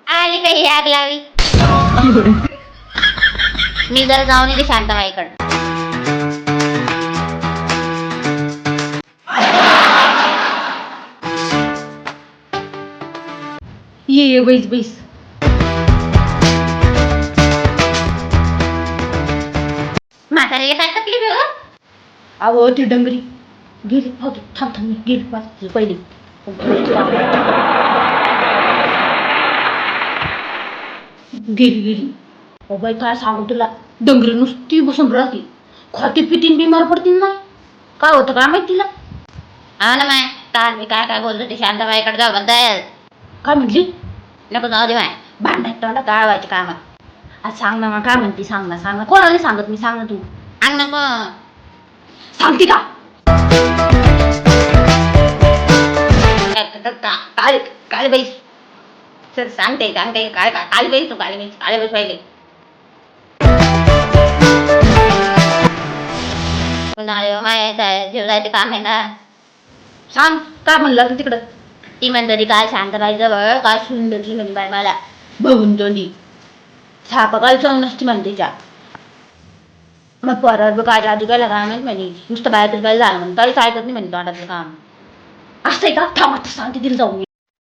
आली काही आग लावी. मी जरा जाऊन येते शांताबाईकडं. ये बैस बैस. म्हातारी काय तकलीफ आहे गं? अहो ती डंगरी गेली. हो थांब थांब गेली वाच पहिली. गेली गेली. हो बाई काय सांगू तुला, डंगरी नुसती बसून राहते. खाती पितीन बिमार पडतील ना. काय होतं काय माहिती तिला. हा ना माय, काल मी काय काय बोलतो ते शांताबाईकडे जाऊ म्हणताय. काय म्हटली? नको जाऊ दे माय, भांडण तोंड काय व्हायचं काम. आज सांग ना, काय म्हणते सांग ना. सांग ना, कोणाला नाही सांगत मी. सांग ना तू. सांग नको. सांगते का? काल काल बाई सर सांगते सांगते काय काय काल बाई तू काल बाई पहिले माय जीवदाचे काम आहे ना. सांग काय म्हणलं तिकडं. ती म्हणतो काय शांताबाई जवळ काय सुंदरची म्हणे बाई मला बघून तोंडी सापा काय चांग नसती म्हणते त्या. मग परत काय आधी काय काय माहित म्हणे नुसतं बाहेर काय झालं म्हणून काहीच ऐकत नाही म्हणे तोंडातलं काम. असतंय का? थांब आता सांगते तिला जाऊन.